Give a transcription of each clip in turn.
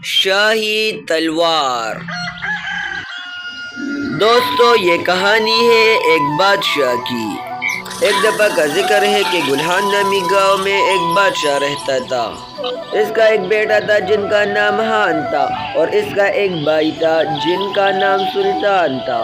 شاہی تلوار۔ دوستو، یہ کہانی ہے ایک بادشاہ کی۔ ایک دفعہ کا ذکر ہے کہ گلہان نامی گاؤں میں ایک بادشاہ رہتا تھا۔ اس کا ایک بیٹا تھا جن کا نام ہان تھا، اور اس کا ایک بھائی تھا جن کا نام سلطان تھا۔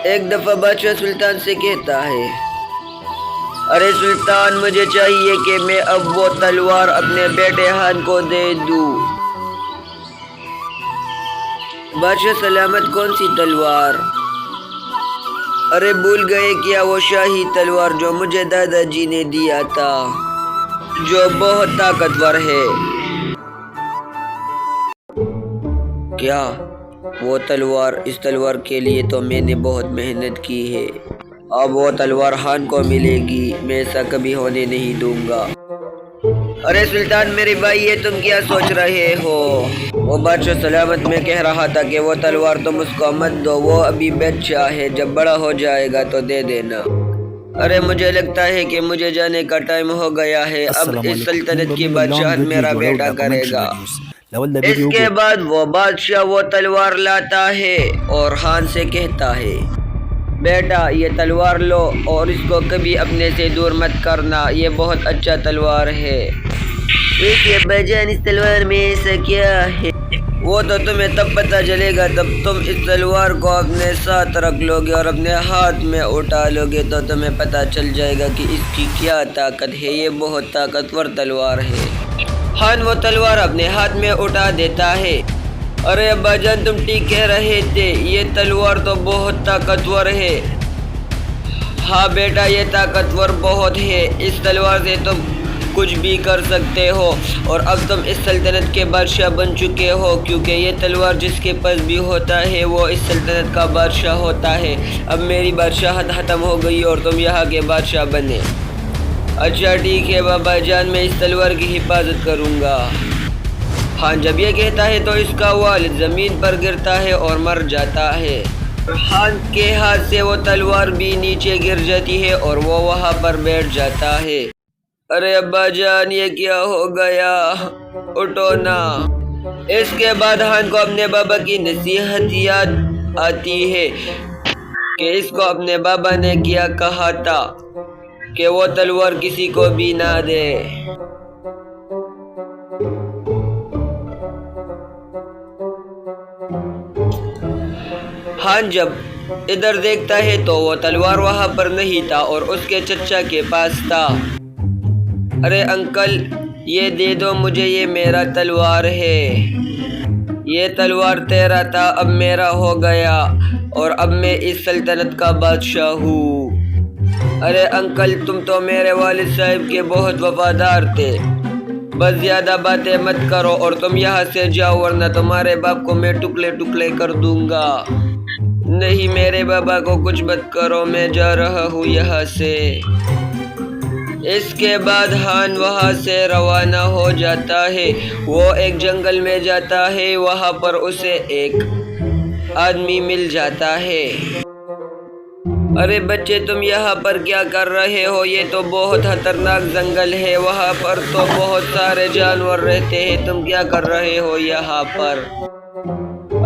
ایک دفعہ بادشاہ سلطان سے کہتا ہے، ارے سلطان، مجھے چاہیے کہ میں اب وہ تلوار اپنے بیٹے ہان کو دے دوں۔ بادشاہ سلامت، کون سی تلوار؟ ارے بھول گئے کیا وہ شاہی تلوار جو مجھے دادا جی نے دیا تھا، جو بہت طاقتور ہے؟ کیا وہ تلوار؟ اس تلوار کے لیے تو میں نے بہت محنت کی ہے۔ اب وہ تلوار ہان کو ملے گی، میں ایسا کبھی ہونے نہیں دوں گا۔ ارے سلطان میرے بھائی، یہ تم کیا سوچ رہے ہو؟ وہ بادشاہ سلامت میں کہہ رہا تھا کہ وہ تلوار تم اس کو مت دو، وہ ابھی بچہ ہے، جب بڑا ہو جائے گا تو دے دینا۔ ارے مجھے لگتا ہے کہ مجھے جانے کا ٹائم ہو گیا ہے، اب اس سلطنت کی بادشاہت میرا بیٹا کرے گا۔ اس کے بعد وہ بادشاہ وہ تلوار لاتا ہے اور ہان سے کہتا ہے، بیٹا یہ تلوار لو اور اس کو کبھی اپنے سے دور مت کرنا، یہ بہت اچھا تلوار ہے۔ دیکھیے بھائی، اس تلوار میں ایسا کیا ہے؟ وہ تو تمہیں تب پتہ چلے گا تب تم اس تلوار کو اپنے ساتھ رکھ لو گے اور اپنے ہاتھ میں اٹھا لو گے تو تمہیں پتہ چل جائے گا کہ اس کی کیا طاقت ہے۔ یہ بہت طاقتور تلوار ہے۔ ہان وہ تلوار اپنے ہاتھ میں اٹھا دیتا ہے۔ ارے ابا جان، تم ٹھیک کہہ رہے تھے، یہ تلوار تو بہت طاقتور ہے۔ ہاں بیٹا، یہ طاقتور بہت ہے، اس تلوار سے تم کچھ بھی کر سکتے ہو، اور اب تم اس سلطنت کے بادشاہ بن چکے ہو، کیونکہ یہ تلوار جس کے پاس بھی ہوتا ہے وہ اس سلطنت کا بادشاہ ہوتا ہے۔ اب میری بادشاہت ختم ہو گئی اور تم یہاں کے بادشاہ بنے۔ اچھا ٹھیک ہے بابا جان، میں اس تلوار کی حفاظت کروں گا۔ ہاں جب یہ کہتا ہے تو اس کا والد زمین پر گرتا ہے اور مر جاتا ہے۔ ہان کے ہاتھ سے وہ تلوار بھی نیچے گر جاتی ہے اور وہ وہاں پر بیٹھ جاتا ہے۔ ارے ابا جان، یہ کیا ہو گیا؟ اٹھو نا۔ اس کے بعد ہان کو اپنے بابا کی نصیحت یاد آتی ہے کہ اس کو اپنے بابا نے کیا کہا تھا کہ وہ تلوار کسی کو بھی نہ دے۔ ہان جب ادھر دیکھتا ہے تو وہ تلوار وہاں پر نہیں تھا اور اس کے چچا کے پاس تھا۔ ارے انکل، یہ دے دو مجھے، یہ میرا تلوار ہے۔ یہ تلوار تیرا تھا، اب میرا ہو گیا، اور اب میں اس سلطنت کا بادشاہ ہوں۔ ارے انکل، تم تو میرے والد صاحب کے بہت وفادار تھے، بس زیادہ باتیں مت کرو اور تم یہاں سے جاؤ، ورنہ تمہارے باپ کو میں ٹکڑے ٹکڑے کر دوں گا۔ نہیں میرے بابا کو کچھ مت کرو، میں جا رہا ہوں یہاں سے۔ اس کے بعد ہان وہاں سے روانہ ہو جاتا ہے۔ وہ ایک جنگل میں جاتا ہے، وہاں پر اسے ایک آدمی مل جاتا ہے۔ ارے بچے، تم یہاں پر کیا کر رہے ہو؟ یہ تو بہت خطرناک جنگل ہے، وہاں پر تو بہت سارے جانور رہتے ہیں، تم کیا کر رہے ہو یہاں پر؟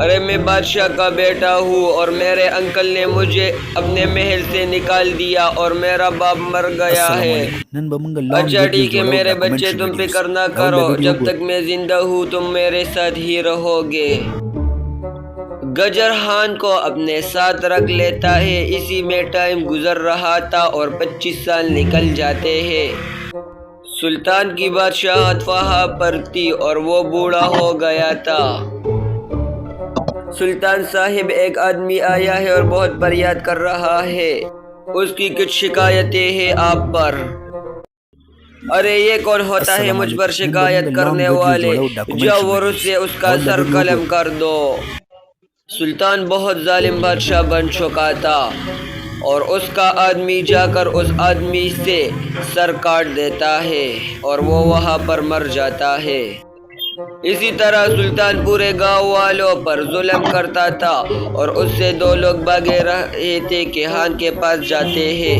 ارے میں بادشاہ کا بیٹا ہوں اور میرے انکل نے مجھے اپنے محل سے نکال دیا اور میرا باپ مر گیا ہے۔ اچھا ٹھیک ہے میرے بچے، تم فکر نہ کرو، جب تک میں زندہ ہوں تم میرے ساتھ ہی رہو گے۔ گجر ہان کو اپنے ساتھ رکھ لیتا ہے۔ اسی میں ٹائم گزر رہا تھا اور 25 سال نکل جاتے ہیں۔ سلطان کی بادشاہت وہاں پر تھی اور وہ بوڑھا ہو گیا تھا۔ سلطان صاحب، ایک آدمی آیا ہے اور بہت فریاد کر رہا ہے، اس کی کچھ شکایتیں ہیں آپ پر۔ ارے یہ کون ہوتا ہے مجھ پر شکایت کرنے والے؟ جاؤ اور اس سے اس کا سر قلم کر دو۔ سلطان بہت ظالم بادشاہ بن چکا تھا اور اس کا آدمی جا کر اس آدمی سے سر کاٹ دیتا ہے اور وہ وہاں پر مر جاتا ہے۔ اسی طرح سلطان پورے گاؤں والوں پر ظلم کرتا تھا اور اس سے 2 لوگ بھاگے رہے تھے کہ ہان کے پاس جاتے ہیں۔